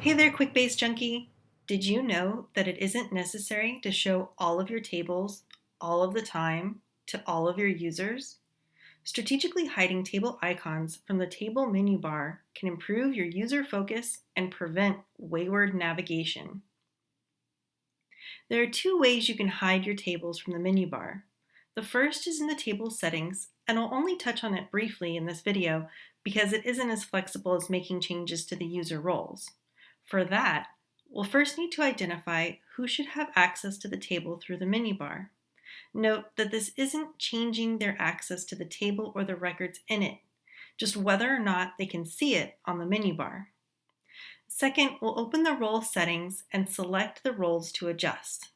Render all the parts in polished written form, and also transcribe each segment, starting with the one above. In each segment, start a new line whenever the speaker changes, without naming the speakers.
Hey there, Quickbase junkie! Did you know that it isn't necessary to show all of your tables all of the time to all of your users? Strategically hiding table icons from the table menu bar can improve your user focus and prevent wayward navigation. There are two ways you can hide your tables from the menu bar. The first is in the table settings, and I'll only touch on it briefly in this video because it isn't as flexible as making changes to the user roles. For that, we'll first need to identify who should have access to the table through the menu bar. Note that this isn't changing their access to the table or the records in it, just whether or not they can see it on the menu bar. Second, we'll open the role settings and select the roles to adjust.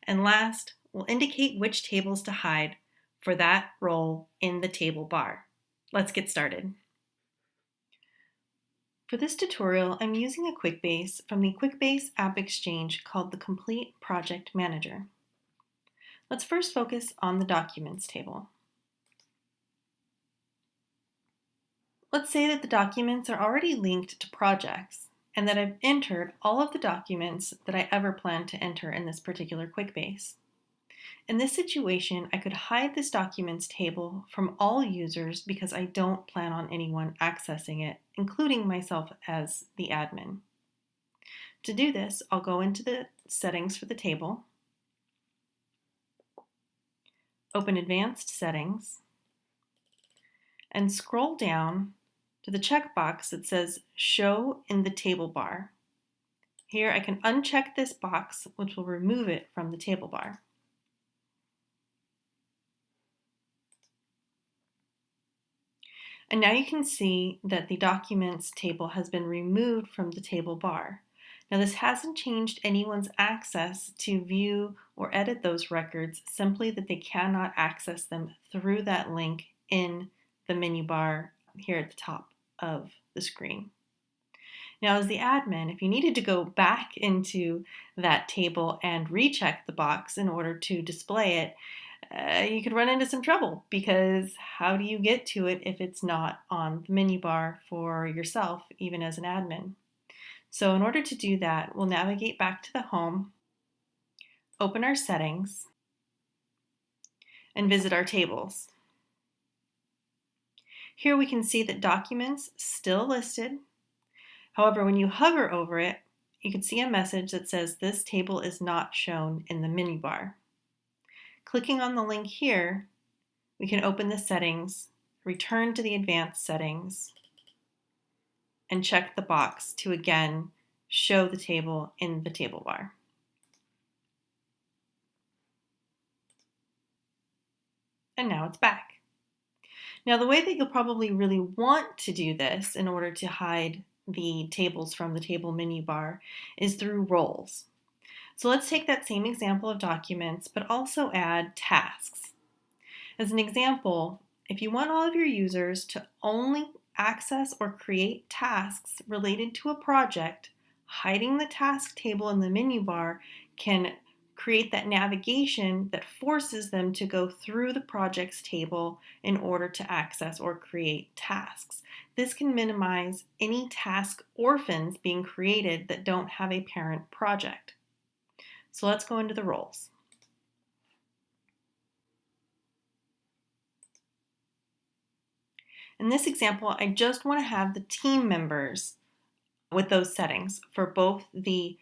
And last, we'll indicate which tables to hide for that role in the table bar. Let's get started. For this tutorial, I'm using a Quickbase from the Quickbase app exchange called the Complete Project Manager. Let's first focus on the Documents table. Let's say that the documents are already linked to projects and that I've entered all of the documents that I ever plan to enter in this particular Quickbase. In this situation, I could hide this documents table from all users because I don't plan on anyone accessing it, including myself as the admin. To do this, I'll go into the settings for the table, open Advanced Settings, and scroll down to the checkbox that says Show in the Table Bar. Here I can uncheck this box, which will remove it from the table bar. And now you can see that the Documents table has been removed from the table bar. Now this hasn't changed anyone's access to view or edit those records, simply that they cannot access them through that link in the menu bar here at the top of the screen. Now as the admin, if you needed to go back into that table and recheck the box in order to display it, you could run into some trouble, because how do you get to it if it's not on the menu bar for yourself, even as an admin? So in order to do that, we'll navigate back to the home, open our settings, and visit our tables. Here we can see that documents still listed. However, when you hover over it, you can see a message that says this table is not shown in the menu bar. Clicking on the link here, we can open the settings, return to the advanced settings, and check the box to again show the table in the table bar. And now it's back. Now the way that you'll probably really want to do this in order to hide the tables from the table menu bar is through roles. So let's take that same example of documents, but also add tasks. As an example, if you want all of your users to only access or create tasks related to a project, hiding the task table in the menu bar can create that navigation that forces them to go through the projects table in order to access or create tasks. This can minimize any task orphans being created that don't have a parent project. So let's go into the roles. In this example, I just want to have the team members with those settings for both the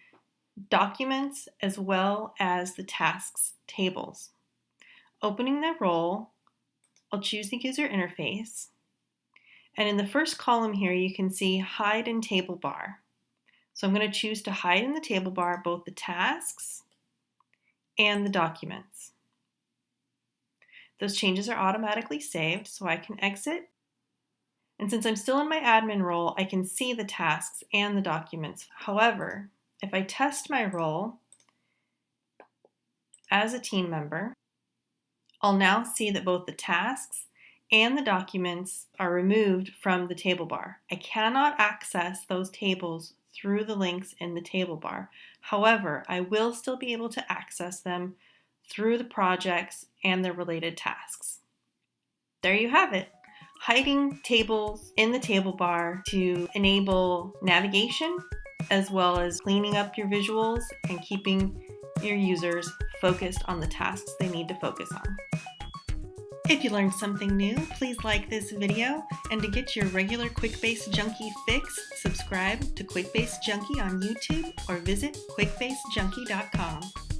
documents as well as the tasks tables. Opening the role, I'll choose the user interface. And in the first column here, you can see hide in table bar. So I'm going to choose to hide in the table bar both the tasks and the documents. Those changes are automatically saved, so I can exit. And since I'm still in my admin role, I can see the tasks and the documents. However, if I test my role as a team member, I'll now see that both the tasks and the documents are removed from the table bar. I cannot access those tables through the links in the table bar. However, I will still be able to access them through the projects and the related tasks. There you have it. Hiding tables in the table bar to enable navigation as well as cleaning up your visuals and keeping your users focused on the tasks they need to focus on. If you learned something new, please like this video, and to get your regular Quickbase Junkie fix, subscribe to Quickbase Junkie on YouTube or visit quickbasejunkie.com.